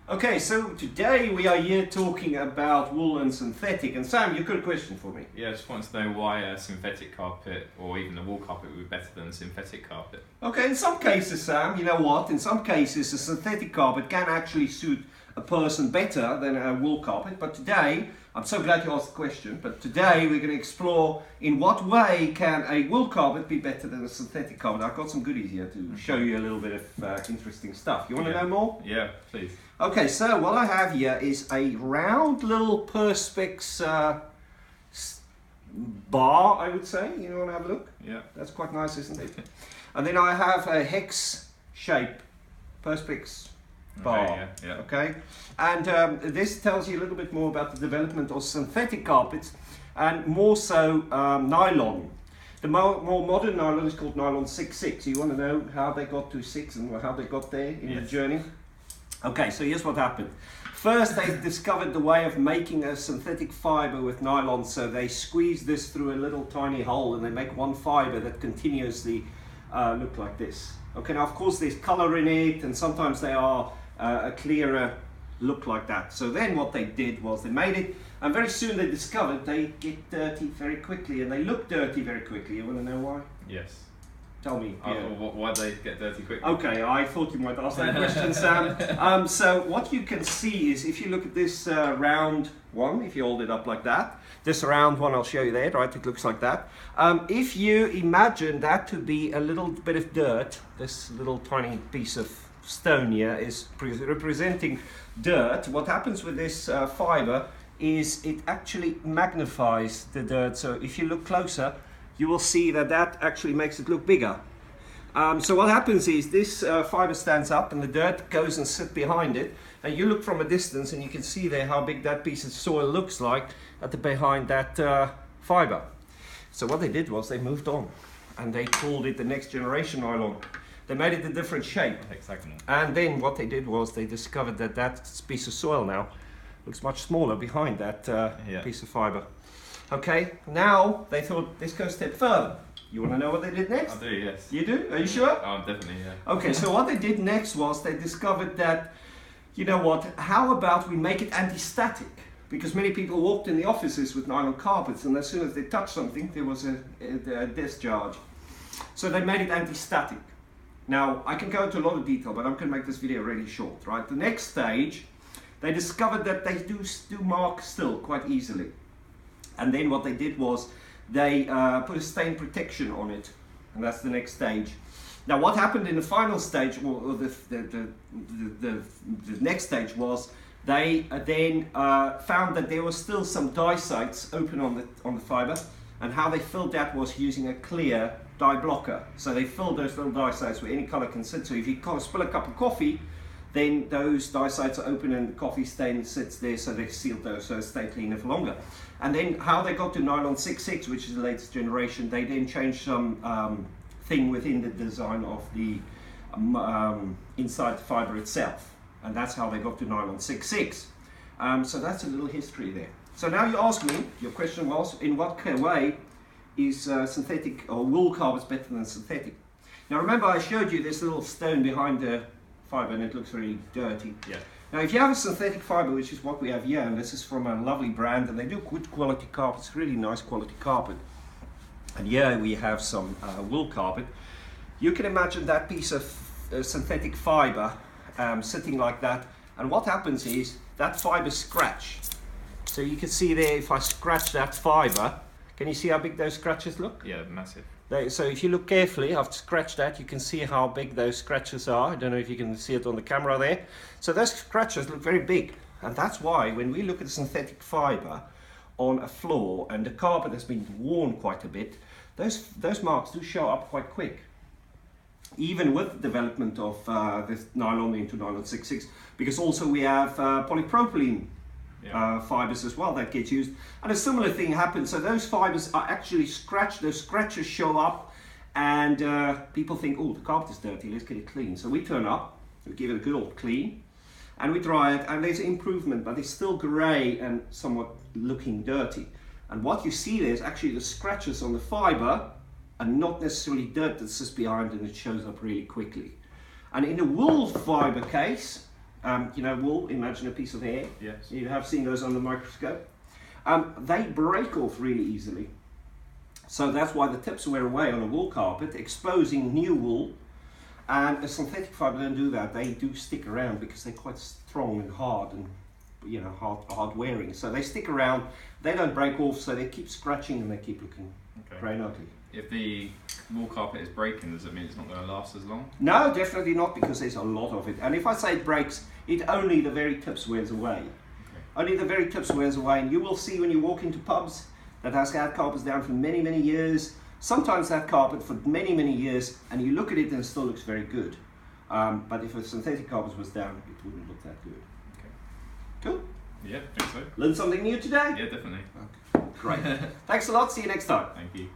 Okay, so today we are here talking about wool and synthetic. And Sam, you've got a question for me. Yeah, I just wanted to know why a synthetic carpet or even a wool carpet would be better than a synthetic carpet. Okay, in some cases, Sam, you know what? In some cases, a synthetic carpet can actually suit a person better than a wool carpet. But today, I'm so glad you asked the question, but today we're going to explore in what way can a wool carpet be better than a synthetic carpet. I've got some goodies here to show you a little bit of interesting stuff. You want to know more? Yeah, please. Okay, so what I have here is a round little Perspex bar, I would say. You want to have a look? Yeah. That's quite nice, isn't it? And then I have a hex shape Perspex bar. Okay, yeah. Okay, and this tells you a little bit more about the development of synthetic carpets and more so nylon. The more modern nylon is called nylon 6/6. You want to know how they got to 6 and how they got there in the journey? Okay, so here's what happened. First, they discovered the way of making a synthetic fiber with nylon, so they squeeze this through a little tiny hole and they make one fiber that continuously look like this. Okay, now of course there's color in it and sometimes they are a clearer look like that. So then what they did was they made it, and very soon they discovered they get dirty very quickly and they look dirty very quickly. You want to know why? Yes. Tell me. Why they get dirty quickly? Okay, I thought you might ask that question, Sam. So what you can see is if you look at this round one, if you hold it up like that, this round one, I'll show you there, right? It looks like that. If you imagine that to be a little bit of dirt, this little tiny piece of stone here is representing dirt. What happens with this fiber is it actually magnifies the dirt. So if you look closer, you will see that that actually makes it look bigger. So what happens is this fiber stands up and the dirt goes and sits behind it, and you look from a distance and you can see there how big that piece of soil looks like behind that fiber. So what they did was they moved on and they called it the next generation nylon. They made it a different shape. Hexagonal. And then what they did was they discovered that that piece of soil now looks much smaller behind that piece of fiber. Okay, now they thought, let's go a step further. You want to know what they did next? I do, yes. You do? Are you sure? Oh, definitely, yeah. Okay, so what they did next was they discovered that, you know what, how about we make it anti-static? Because many people walked in the offices with nylon carpets and as soon as they touched something, there was a discharge. So they made it anti-static. Now, I can go into a lot of detail, but I'm going to make this video really short, right? The next stage, they discovered that they do mark still quite easily. And then what they did was they put a stain protection on it, and that's the next stage. Now, what happened in the final stage, or the next stage was they then found that there was still some dye sites open on the fiber, and how they filled that was using a clear dye blocker. So they filled those little dye sites where any color can sit. So if you spill a cup of coffee, then those dye sites are open and the coffee stain sits there, so they sealed those so they stay cleaner for longer. And then how they got to nylon 6/6, which is the latest generation, they then changed some thing within the design of the inside the fiber itself. And that's how they got to nylon 6/6. So that's a little history there. So now you ask me, your question was, in what way is synthetic or wool carpets better than synthetic? Now remember I showed you this little stone behind the fiber and it looks really dirty. Yeah. Now if you have a synthetic fiber, which is what we have here, and this is from a lovely brand and they do good quality carpets, really nice quality carpet. And here we have some wool carpet. You can imagine that piece of synthetic fiber sitting like that, and what happens is that fiber scratch. So you can see there, if I scratch that fiber, can you see how big those scratches look? Yeah, massive. So if you look carefully, I've scratched that, you can see how big those scratches are. I don't know if you can see it on the camera there. So those scratches look very big, and that's why when we look at synthetic fiber on a floor and the carpet has been worn quite a bit, those marks do show up quite quick. Even with the development of this nylon into nylon 6/6, because also we have polypropylene fibers as well that get used, and a similar thing happens. So those fibers are actually scratched, those scratches show up, and people think, oh, the carpet is dirty, let's get it clean. So we turn up, we give it a good old clean, and we dry it, and there's improvement, but it's still grey and somewhat looking dirty. And what you see there is actually the scratches on the fiber and not necessarily dirt that sits behind and it shows up really quickly. And in a wool fiber case, You know, wool, imagine a piece of hair. Yes. You have seen those under the microscope. They break off really easily. So that's why the tips wear away on a wool carpet, exposing new wool. And a synthetic fibre don't do that. They do stick around because they're quite strong and hard and, you know, hard wearing. So they stick around, they don't break off, so they keep scratching and they keep looking grey and ugly. If the wool carpet is breaking, does it mean it's not going to last as long? No, definitely not, because there's a lot of it. And if I say it breaks, it only the very tips wears away. Only the very tips wears away, and you will see when you walk into pubs that has had carpets down for many, many years. Sometimes that carpet for many, many years, and you look at it and it still looks very good. But if a synthetic carpet was down, it wouldn't look that good. Okay. Cool. Yeah, I think so. Learned something new today? Yeah, definitely. Okay. Great. Thanks a lot. See you next time. Thank you.